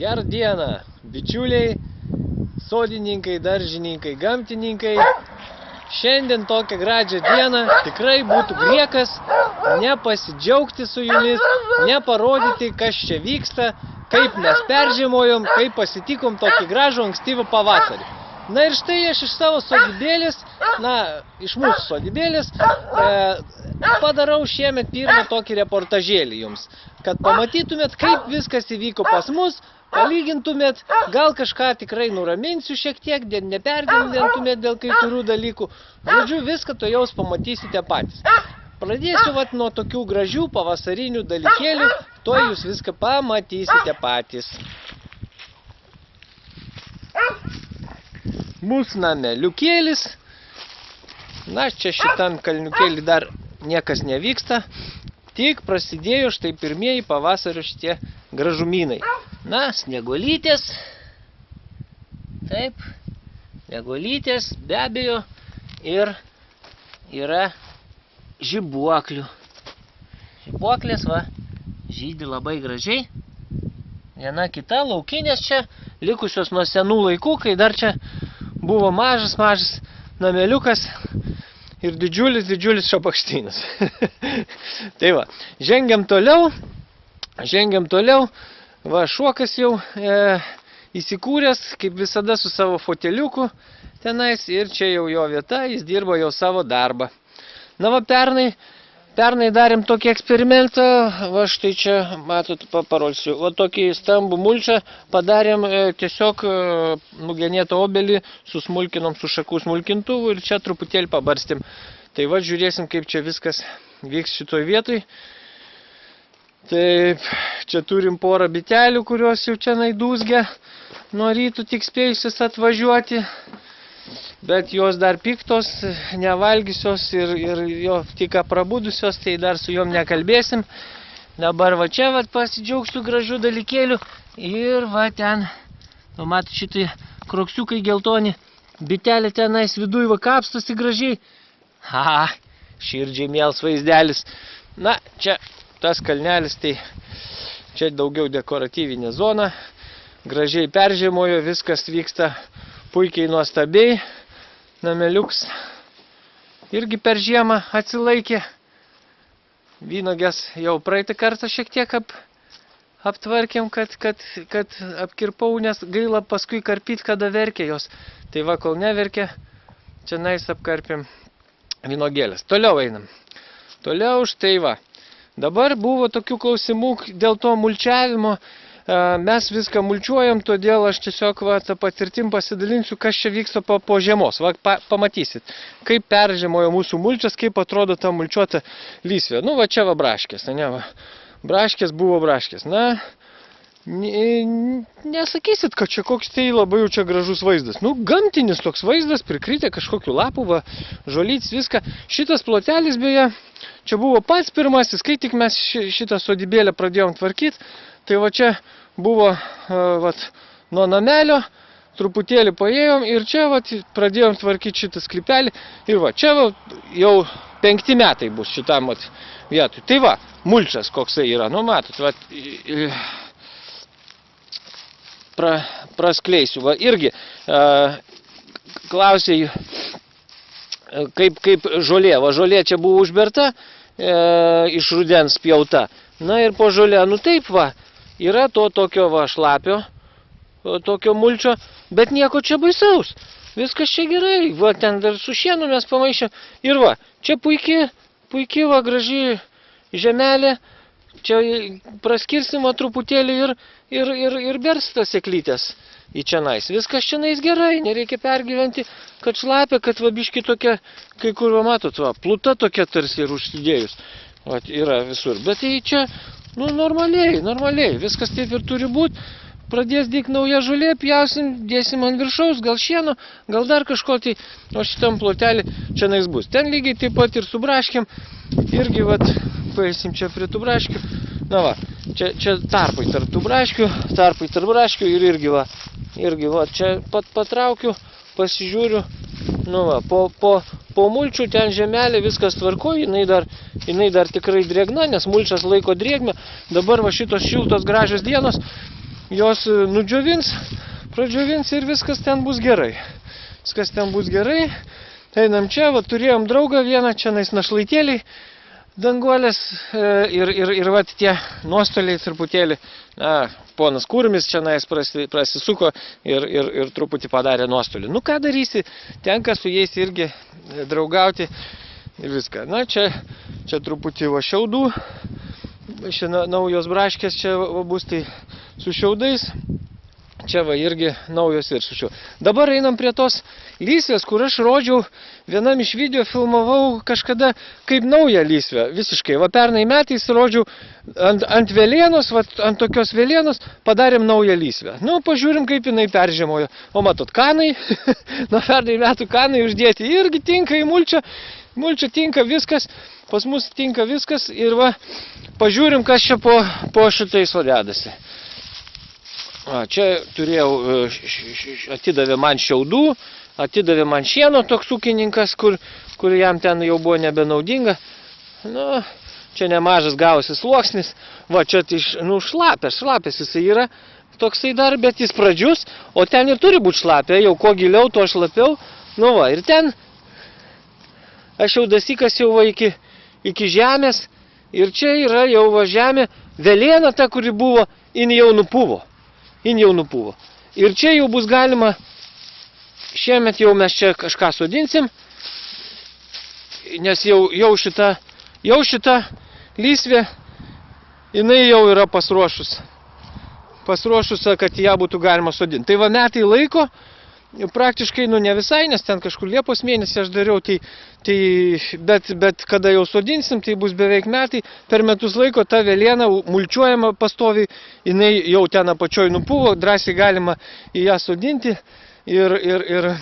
Gerą dieną, bičiuliai, sodininkai, daržininkai, gamtininkai. Šiandien tokią gražią dieną tikrai būtų griekas nepasidžiaugti su jumis, neparodyti, kas čia vyksta, kaip mes peržiemojom, kaip pasitikom tokį gražų ankstyvą pavasarį. Na ir štai aš iš savo sodybėlės, iš mūsų sodybėlės, padarau šiemet pirmą tokį reportažėlį jums, kad pamatytumėt, kaip viskas įvyko pas mus, palygintumėt, gal kažką tikrai nuraminsiu šiek tiek, neperdėtumėt dėl kai kurių dalykų. Žodžiu, viską to jaus pamatysite patys. Pradėsiu nuo tokių gražių pavasarinių dalykėlių, to jūs viską pamatysite patys. Mūsų nameliukėlis. Na, čia šitam kalniukėlį dar niekas nevyksta. Tik prasidėjo štai pirmieji pavasario šitie gražumynai. Na, snieguolytės. Taip, snieguolytės, be abejo. Ir yra žibuoklių. Žibuoklės, žydi labai gražiai. Viena kita laukinės čia, likusios nuo senų laikų, kai dar čia buvo mažas nameliukas ir didžiulis šapakštynas. Tai žengiam toliau. Šuokas jau įsikūręs, kaip visada, su savo foteliuku tenais, ir čia jau jo vieta, jis dirba jau savo darbą. Na, pernai darėm tokį eksperimentą, štai čia, matot, parodsiu, tokį stambų mulčą padarėm, tiesiog nugenėtą obelį susmulkinom su šakų smulkintuvu ir čia truputėlį pabarstėm. Tai žiūrėsim, kaip čia viskas vyks šitoj vietoj. Taip, čia turim porą bitelių, kurios jau čia naidūzgia, nuo rytų tik spėjusios atvažiuoti. Bet jos dar piktos, nevalgysios ir jo tik prabudusios, tai dar su jom nekalbėsim. Dabar čia pasidžiaugsiu gražių dalykėlių ir ten, matot, šitai kroksiukai geltoni, bitelė tenais viduj kapstosi gražiai. Širdžiai miels vaizdelis. Na, čia tas kalnelis, tai čia daugiau dekoratyvinė zona, gražiai peržiemojo, viskas vyksta puikiai nuostabiai. Nameliuks irgi per žiemą atsilaikė. Vynogės jau praeitą kartą šiek tiek aptvarkėm, kad apkirpau, nes gaila paskui karpyt, kada verkė jos. Tai kol neverkė, čia nais apkarpėm vynogėlės. Toliau einam. Toliau štai Dabar buvo tokių klausimų dėl to mulčiavimo. Mes viską mulčiuojam, todėl aš tiesiog tą patirtim pasidalinsiu, kas čia vyksta po žiemos. Pamatysit, kaip peržiemojo mūsų mulčias, kaip atrodo ta mulčiuota lysvė. Nu, čia braškės, braškės buvo braškės. Na, nesakysit, kad čia koks tai labai jau čia gražus vaizdas. Nu, gamtinis toks vaizdas, prikritę kažkokių lapų, žolyts, viską. Šitas plotelis, beje, čia buvo pats pirmasis, kai tik mes šitą sodybėlę pradėjom tvarkyti. Tai čia buvo nuo namelio, truputėlį paėjom ir čia pradėjom tvarkyti šitą sklypelį. Ir čia jau 5 metai bus šitam vietui. Tai mulčas koksai yra, nu matot, praskleisiu. Irgi klausė, kaip žolė. Žolė čia buvo užberta, iš rudens pjauta. Na ir po žolė, nu taip yra to tokio šlapio, tokio mulčio, bet nieko čia baisaus. Viskas čia gerai. Ten dar su šienu mes pamaišėm. Ir čia puikiai graži žemelė. Čia praskirsim truputėlį ir berstas sėklytės į čianais. Viskas čianais gerai, nereikia pergyventi, kad šlapia, kad biški tokia, kai kur matot, pluta tokia tarsi ir užsidėjus. Yra visur. Bet tai čia, normaliai, viskas taip ir turi būti. Pradės dyk nauja žolė, pjausim, dėsim ant viršaus, gal šieno, gal dar kažko, tai o šitam plotelį čia nais bus. Ten lygiai taip pat ir su braškėm, irgi paėsim čia prie tų braškių. Na čia tarpai tarp tų braškių, ir irgi čia patraukiu, pasižiūriu. Nu po mulčių ten žemelė, viskas tvarko, jinai dar tikrai drėgna, nes mulčas laiko drėgmę. Dabar šitos šiltos gražios dienos jos nudžiovins, pradžiovins ir viskas ten bus gerai. Viskas ten bus gerai. Einam čia, va, turėjom draugą vieną, čia našlaitėliai, danguolės ir va, tie nuostoliai truputėlį. Na, ponas Kurmis čia prasisuko ir truputį padarė nuostolį. Nu, ką darysi, tenka su jais irgi draugauti ir viską. Na, čia truputį va šiaudų, čia naujos braškės čia va, bus tai su šiaudais. Čia va irgi naujos ir su šiaudais. Dabar einam prie tos lysvės, kur aš rodžiau, vienam iš video filmavau kažkada kaip naują lysvę, visiškai. Va pernai metais rodžiau ant velėnos, va ant tokios velėnos padarėm naują lysvę. Nu, pažiūrim, kaip jinai peržiemojo. O matot, kanai, nuo pernai metų kanai uždėti irgi tinka į mulčią. Mulčia tinka viskas, pas mus tinka viskas ir va, pažiūrim, kas čia po šitais vadedasi. Čia turėjau, atidavė man šiaudų, atidavė man šieno toks ūkininkas, kur jam ten jau buvo nebenaudinga. Nu, čia nemažas gavosi sluoksnis. Va, čia šlapės jisai yra toksai dar, bet jis pradžius, o ten ir turi būti šlapė, jau kuo giliau, to šlapiau. Nu va, ir ten aš jau dasikas jau va iki žemės ir čia yra jau va žemė, velėna ta, kuri buvo, jin jau nupuvo. Ir čia jau bus galima, šiemet jau mes čia kažką sodinsim, nes jau šita lysvė, jinai jau yra pasruošus, kad ją būtų galima sodinti. Tai va metai laiko, praktiškai, nu ne visai, nes ten kažkur Liepos mėnesį aš dariau, bet kada jau sodinsim, tai bus beveik metai, per metus laiko ta velėna mulčiuojama pastoviai, jinai jau ten apačioj nupuvo, drąsiai galima į ją sodinti ir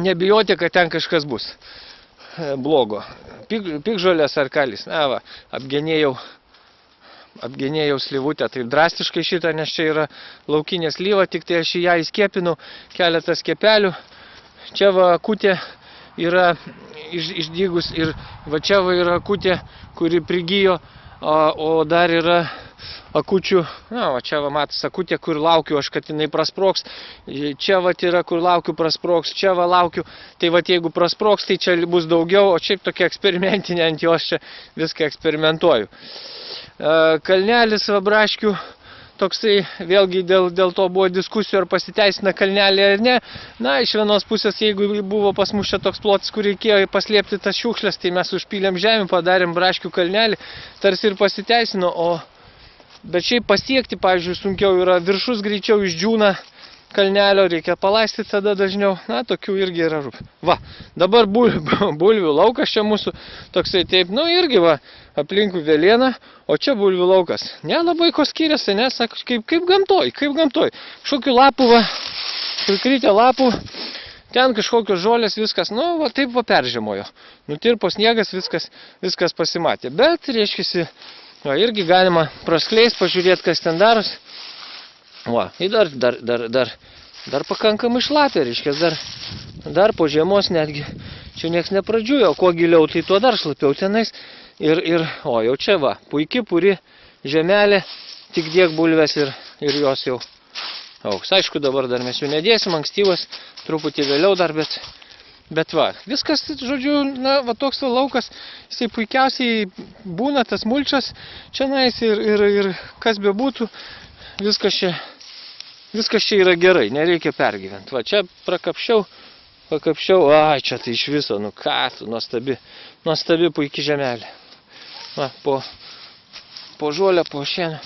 nebijoti, kad ten kažkas bus blogo. Pikžolės ar kalis, na va, apgenėjau slyvutę, tai drastiškai šitą, nes čia yra laukinė slyva, tik tai aš į ją įskiepinau keletą skiepelių. Čia va akutė yra išdygus ir va čia va yra akutė, kuri prigijo, o dar yra akučių, na, va čia va matas akutė, kur laukiu aš, kad jinai prasproks. Čia va yra, kur laukiu prasproks, čia va laukiu. Tai va jeigu prasproks, tai čia bus daugiau, o šiaip tokia eksperimentinė ant jos čia viską eksperimentuoju. Kalnelis va braškių, toksai vėlgi dėl to buvo diskusijų, ar pasiteisina kalnelį ar ne. Na, iš vienos pusės, jeigu buvo pas mus čia toks plotis, kur reikėjo paslėpti tas šiukšles, tai mes užpylėm žemę, padarėm braškių kalnelį, tarsi ir pasiteisino, bet šiaip pasiekti, pavyzdžiui, sunkiau yra, viršus greičiau išdžiūna kalnelio, reikia palaistyti tada dažniau, na, tokių irgi yra rūp. Va, dabar bulvių laukas čia mūsų, toksai taip, nu, irgi va, aplinkų velėna, o čia bulvių laukas. Ne, labai ko skiriasi, nes, kaip gamtoj. Kažkokių lapų, va, prikritę lapų, ten kažkokios žolės, viskas, nu, va, taip va peržiemojo. Nutirpo sniegas, viskas pasimatė. Bet, reiškiasi, va, irgi galima praskleist, pažiūrėti, kas ten daros. Va, ir dar pakankamai šlapia, reiškia, dar po žiemos netgi, čia nieks nepradžiujo, kuo giliau, tai tuo dar šlapiau tenais, o jau čia va, puiki, puri žemelė, tik dėk bulves ir jos jau augs. Aišku, dabar dar mes jų nedėsim, ankstyvas, truputį vėliau dar, bet va, viskas, žodžiu, na, va toks laukas, jisai puikiausiai būna tas mulčas, čia nais ir kas bebūtų, viskas čia yra gerai, nereikia pergyventi. Va, čia pakapščiau, čia tai iš viso, nu ką tu, nuostabi puiki žemelė. Va, po žolę, po šieną,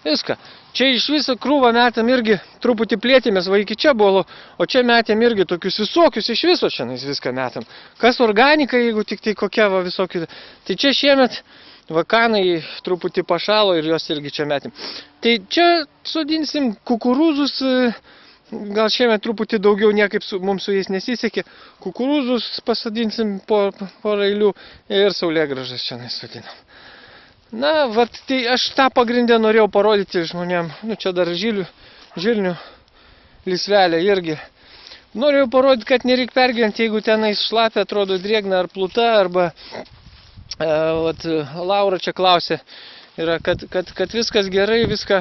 viską. Čia iš viso krūvą metam irgi truputį plėtėmės, va iki čia buvo, o čia metėm irgi tokius visokius, iš viso čia viską metam. Kas organika, jeigu tik tai kokia va visokių. Tai čia šiemet vakanai truputį pašalo ir jos irgi čia metėm. Tai čia sodinsim kukurūzus, gal šiemet truputį daugiau, niekaip mums su jais nesisekė. Kukurūzus pasadinsim porą eilių ir saulėgražas čia sodinam. Na, vat, tai aš tą pagrindę norėjau parodyti žmonėm. Nu, čia dar žilnių lysvelė irgi. Norėjau parodyti, kad nereik pergyventi, jeigu tenais šlapia, atrodo drėgna ar pluta, arba Laura čia klausė, yra, kad viskas gerai, viską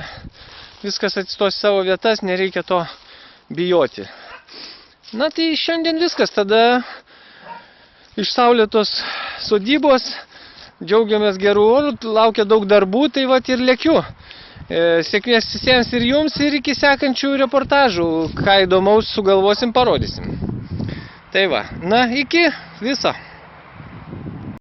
viskas atsistos į savo vietas, nereikia to bijoti. Na tai šiandien viskas, tada iš saulėtos sodybos, džiaugiamės gerų orų, laukia daug darbų, tai vat ir lėkiu. Sėkmės visiems ir jums, ir iki sekančių reportažų, ką įdomaus sugalvosim, parodysim. Tai va, na iki viso.